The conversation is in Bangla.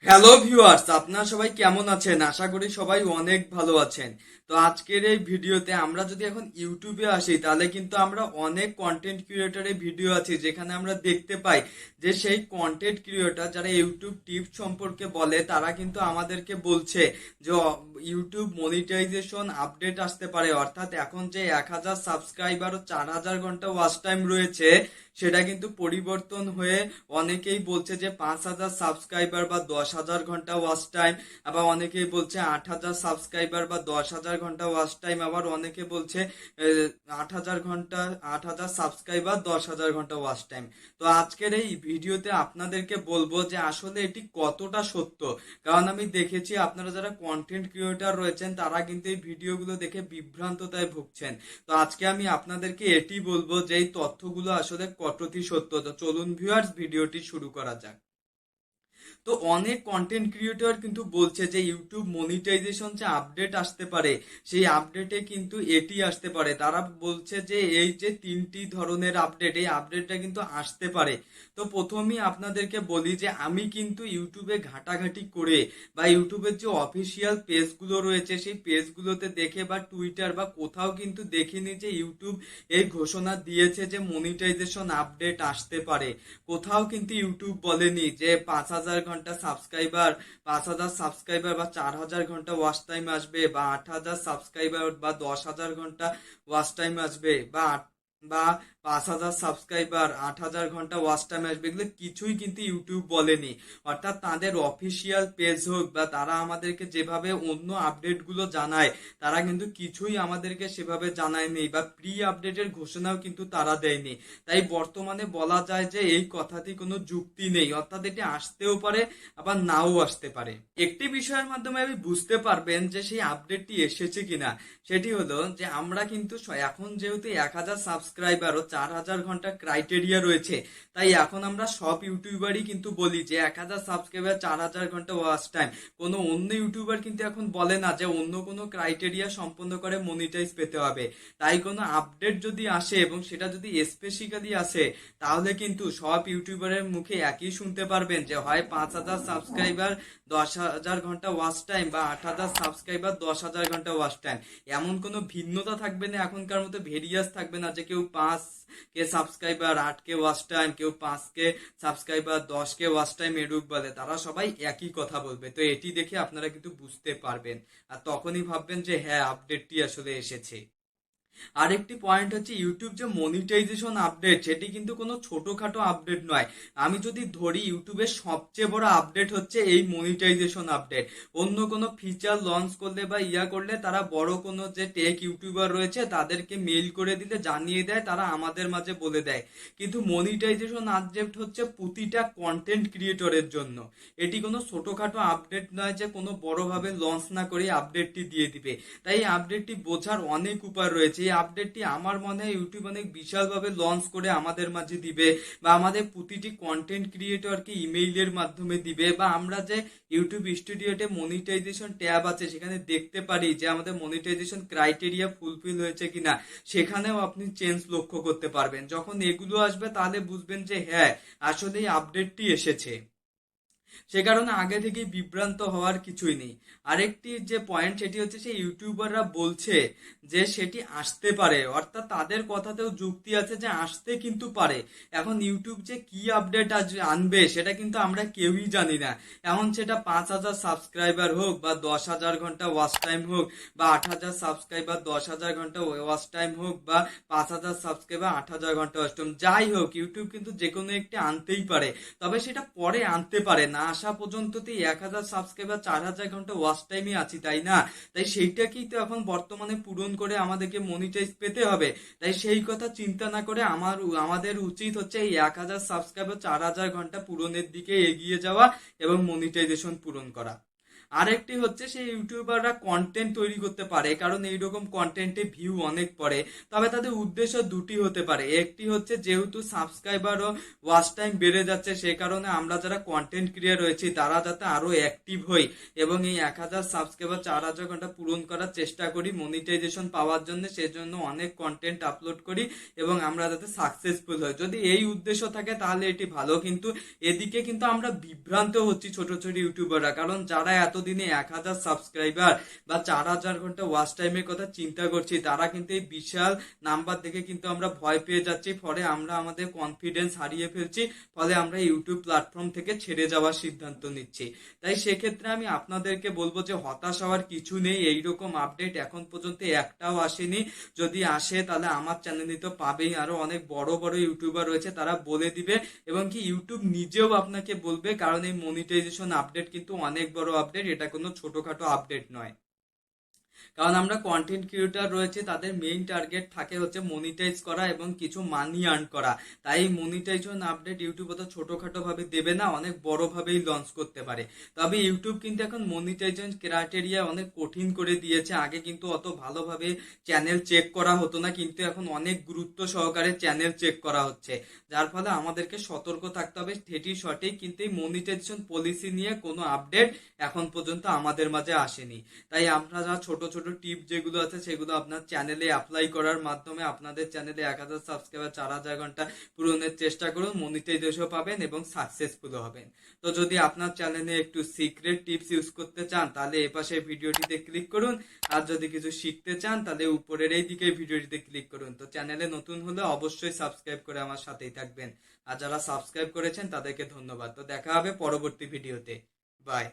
হ্যালো ভিউয়ার্স, আপনারা সবাই কেমন আছেন? আশা করি সবাই অনেক ভালো আছেন। তো আজকের এই ভিডিওতে আমরা যদি এখন ইউটিউবে আসি, তাহলে কিন্তু আমরা অনেক কন্টেন্ট ক্রিয়েটরের ভিডিও আছে যেখানে আমরা দেখতে পাই যে সেই কন্টেন্ট ক্রিয়েটর যারা ইউটিউব টিপস সম্পর্কে বলে, তারা কিন্তু আমাদেরকে বলছে যে ইউটিউব মনিটাইজেশন আপডেট আসতে পারে। অর্থাৎ এখন যে 1000 সাবস্ক্রাইবার ও 4000 ঘন্টা ওয়াচ টাইম রয়েছে, সেটা কিন্তু পরিবর্তন হয়ে অনেকেই বলছে যে 5000 সাবস্ক্রাইবার বা 10,000 ঘন্টা ওয়াচ টাইম। আবার অনেকেই বলছে 8000 সাবস্ক্রাইবার বা 10,000 ঘন্টা ওয়াচ টাইম। আবার অনেকে বলছে 8000 ঘন্টা, 8000 সাবস্ক্রাইবার, 10,000 ঘন্টা ওয়াচ টাইম। তো আজকের এই ভিডিওতে আপনাদেরকে বলবো যে আসলে এটি কতটা সত্য। কারণ আমি দেখেছি আপনারা যারা কন্টেন্ট ক্রিয়েটর রয়েছেন, তারা কিন্তু এই ভিডিওগুলো দেখে বিভ্রান্ততায় ভুগছেন। তো আজকে আমি আপনাদেরকে এটি বলবো যে এই তথ্যগুলো আসলে কতটি সত্য। তো চলুন ভিউয়ার্স, ভিডিওটি শুরু করা যাক। তো অনেক কন্টেন্ট ক্রিয়েটর কিন্তু বলছে যে ইউটিউব মনিটাইজেশন যে আপডেট আসতে পারে, সেই আপডেটে কিন্তু এটি আসতে পারে। তারা বলছে যে এই যে তিনটি ধরনের আপডেট, এই আপডেটটা কিন্তু আসতে পারে। তো প্রথমেই আপনাদেরকে বলি যে আমি কিন্তু ইউটিউবে ঘাটাঘাটি করে বা ইউটিউবের যে অফিসিয়াল পেজগুলো রয়েছে সেই পেজগুলোতে দেখে বা টুইটার বা কোথাও কিন্তু দেখিনি যে ইউটিউব এই ঘোষণা দিয়েছে যে মনিটাইজেশন আপডেট আসতে পারে। কোথাও কিন্তু ইউটিউব বলেনি যে 5000 ঘন্টা সাবস্ক্রাইবার, 5000 সাবস্ক্রাইবার বা 4000 ঘন্টা ওয়াচ টাইম আসবে, বা 8000 সাবস্ক্রাইবার বা 10,000 ঘন্টা ওয়াচ টাইম আসবে, বা 5000 সাবস্ক্রাইবার, 8000 ঘন্টা ওয়াচ টাইম আসবে। এগুলো কিছুই কিন্তু ইউটিউব বলেনি। অর্থাৎ তাদের অফিসিয়াল পেজ হোক বা তারা আমাদেরকে যেভাবে অন্য আপডেট গুলো জানায়, তারা কিন্তু কিছুই আমাদেরকে সেভাবে জানায়নি, বা প্রি আপডেটের ঘোষণাও কিন্তু তারা দেয়নি। তাই বর্তমানে বলা যায় যে এই কথাটি কোনো যুক্তি নেই। অর্থাৎ এটি আসতেও পারে, আবার নাও আসতে পারে। একটি বিষয়ের মাধ্যমে আপনি বুঝতে পারবেন যে সেই আপডেটটি এসেছে কিনা, সেটি হলো যে আমরা কিন্তু এখন যেহেতু 1000 সাবস্ক্রাইবার ও 4000 ঘন্টা ক্রাইটেরিয়া রয়েছে, তাই এখন আমরা সব ইউটিউবারই কিন্তু বলি যে 1000 সাবস্ক্রাইবার, 4000 ঘন্টা ওয়াচ টাইম। কোনো অন্য ইউটিউবার কিন্তু এখন বলে না যে অন্য কোনো ক্রাইটেরিয়া সম্পন্ন করে মনিটাইজ পেতে হবে। তাই কোনো আপডেট যদি আসে এবং সেটা যদি স্পেসিক্যালি আসে, তাহলে কিন্তু সব ইউটিউবারের মুখে একই শুনতে পারবেন যে হয় 5000 সাবস্ক্রাইবার, 10,000 ঘন্টা ওয়াচ টাইম, বা 8000 সাবস্ক্রাইবার, 10,000 ঘন্টা ওয়াচ টাইম। এমন কোনো ভিন্নতা থাকবে না, এখনকার মতো ভেরিয়াস থাকবে না যে কেউ 5K subscriber, 8K watch time, কেউ 5K subscriber, 10K watch time, এরূপ বলে। তারা সবাই একই কথা বলবে। তো এটি দেখে আপনারা কিন্তু বুঝতে পারবেন, আর তখনই ভাববেন যে হ্যাঁ, আপডেটটি আসলে এসেছে। আরেকটি পয়েন্ট হচ্ছে ইউটিউব যে মনিটাইজেশন আপডেট, সেটি কিন্তু কোনো ছোটখাটো আপডেট নয়। আমি যদি ধরি ইউটিউবের সবচেয়ে বড় আপডেট হচ্ছে এই মনিটাইজেশন আপডেট। অন্য কোনো ফিচার লঞ্চ করলে বা করলে তারা বড় কোনো যে টেক ইউটিউবার রয়েছে তাদেরকে মেইল করে দিলে জানিয়ে দেয়, তারা আমাদের মাঝে বলে দেয়। কিন্তু মনিটাইজেশন আপডেট হচ্ছে প্রতিটা কন্টেন্ট ক্রিয়েটরের জন্য। এটি কোনো ছোটখাটো আপডেট নয় যে কোনো বড়ভাবে লঞ্চ না করে আপডেটটি দিয়ে দিবে। তাই এই আপডেটটি বোঝার অনেক উপায় রয়েছে। এই আপডেটটি আমার মনে হয় ইউটিউব অনেক বিশালভাবে লঞ্চ করে আমাদের মাঝে দিবে, বা আমাদের প্রতিটি কন্টেন্ট ক্রিয়েটরকে ইমেইলের মাধ্যমে দিবে, বা আমরা যে ইউটিউব স্টুডিওতে মনিটাইজেশন ট্যাব আছে সেখানে দেখতে পারি যে আমাদের মনিটাইজেশন ক্রাইটেরিয়া ফুলফিল হয়েছে কিনা, সেখানেও আপনি চেঞ্জ লক্ষ্য করতে পারবেন। যখন এগুলো আসবে তাহলে বুঝবেন যে হ্যাঁ, আসলে এই আপডেটটি এসেছে। সে কারণে আগে থেকে বিভ্রান্ত হওয়ার কিছুই নেই। আরেকটি যে পয়েন্ট, সেটি হচ্ছে সেই ইউটিউবাররা বলছে যে সেটি আসতে পারে। অর্থাৎ তাদের কথাতেও যুক্তি আছে যে আসতে কিন্তু পারে। এখন ইউটিউব যে কি আপডেট আনবে সেটা কিন্তু আমরা কেউই জানি না। এখন সেটা 5000 সাবস্ক্রাইবার হোক, বা 10,000 ঘন্টা ওয়াচ টাইম হোক, বা 8000 সাবস্ক্রাইবার, 10,000 ঘন্টা ওয়াচ টাইম হোক, বা 5000 সাবস্ক্রাইবার, 8000 ঘন্টা ওয়াচ টাইম, যাই হোক ইউটিউব কিন্তু যে কোনো একটি আনতেই পারে। তবে সেটা পরে আনতে পারে, না আসা পর্যন্ত তো 1000 সাবস্ক্রাইবার, 4000 ঘন্টা ওয়াচ টাইমে আছি, তাই না? তাই সেইটাকেই তো এখন বর্তমানে পূরণ করে আমাদেরকে মনিটাইজ পেতে হবে। তাই সেই কথা চিন্তা না করে আমাদের উচিত হচ্ছে এই 1000 সাবস্ক্রাইবার, 4000 ঘন্টা পূরণের দিকে এগিয়ে যাওয়া এবং মনিটাইজেশন পূরণ করা। আরেকটি হচ্ছে সেই ইউটিউবাররা কন্টেন্ট তৈরি করতে পারে, কারণ এইরকম কন্টেন্টে ভিউ অনেক পড়ে। তবে তাদের উদ্দেশ্য দুটি হতে পারে, একটি হচ্ছে যেহেতু সাবস্ক্রাইবার ও ওয়াচ টাইম বেড়ে যাচ্ছে, সে কারণে আমরা যারা কন্টেন্ট ক্রিয়েটর রয়েছি তারা যাতে আরো অ্যাক্টিভ হই এবং এই 1,000 সাবস্ক্রাইবার 4,000 ঘন্টা পূরণ করার চেষ্টা করি মনিটাইজেশন পাওয়ার জন্য, সেজন্য অনেক কন্টেন্ট আপলোড করি এবং আমরা যাতে সাকসেসফুল হই। যদি এই উদ্দেশ্য থাকে তাহলে এটি ভালো, কিন্তু এদিকে কিন্তু আমরা বিভ্রান্ত হচ্ছি ছোট ছোট ইউটিউবাররা, কারণ যারা এতদিনে 1,000 সাবস্ক্রাইবার বা 4,000 ঘন্টা ওয়াচ টাইমের কথা চিন্তা করছি, তারা কিন্তু এই বিশাল নাম্বার দেখে কিন্তু আমরা ভয় পেয়ে যাচ্ছি, ফলে আমরা আমাদের কনফিডেন্স হারিয়ে ফেলছি, ফলে আমরা ইউটিউব প্ল্যাটফর্ম থেকে ছেড়ে যাওয়ার সিদ্ধান্ত নিচ্ছি। তাই সেক্ষেত্রে আমি আপনাদেরকে বলবো যে হতাশ হওয়ার কিছু নেই, এইরকম আপডেট এখন পর্যন্ত একটাও আসেনি। যদি আসে তাহলে আমার চ্যানেলে তো পাবেই, আরো অনেক বড় বড় ইউটিউবার রয়েছে তারা বলে দিবে এবং কি ইউটিউব নিজেও আপনাকে বলবে, কারণ এই মনিটাইজেশন আপডেট কিন্তু অনেক বড় আপডেট, এটা কোনো ছোটখাটো আপডেট নয়। কারণ আমরা কন্টেন্ট ক্রিয়েটর রয়েছে, তাদের মেইন টার্গেট থাকে হচ্ছে মনিটাইজ করা এবং কিছু মানি আর্ন করা। তাই মনিটাইজেশন আপডেট ইউটিউব অত ছোটখাটো ভাবে দেবে না, অনেক বড় ভাবেই লঞ্চ করতে পারে। তবে ইউটিউব কিন্তু এখন মনিটাইজেশন ক্রাইটেরিয়া অনেক কঠিন করে দিয়েছে। আগে কিন্তু অত ভালোভাবে চ্যানেল চেক করা হতো না, কিন্তু এখন অনেক গুরুত্ব সহকারে চ্যানেল চেক করা হচ্ছে, যার ফলে আমাদেরকে সতর্ক থাকতে হবে। সেটি সঠিক, কিন্তু এই মনিটাইজেশন পলিসি নিয়ে কোনো আপডেট এখন পর্যন্ত আমাদের মাঝে আসেনি। তাই আপনারা ছোট ছোট টিপ যেগুলো আছে সেগুলো আপনার চ্যানেলে অ্যাপ্লাই করার মাধ্যমে আপনাদের চ্যানেলে 1,000 সাবস্ক্রাইবার 4,000 ঘন্টা পূরণের চেষ্টা করুন, মনিটাইজেশন পাবেন এবং সাকসেসফুল হবেন। তো যদি আপনার চ্যানেলে একটু সিক্রেট টিপস ইউজ করতে চান তাহলে এপাশে ভিডিওটিতে ক্লিক করুন, আর যদি কিছু শিখতে চান তাহলে উপরের এই দিকে ভিডিওটিতে ক্লিক করুন। তো চ্যানেলে নতুন হলে অবশ্যই সাবস্ক্রাইব করে আমার সাথেই থাকবেন, আর যারা সাবস্ক্রাইব করেছেন তাদেরকে ধন্যবাদ। তো দেখা হবে পরবর্তী ভিডিওতে। বাই।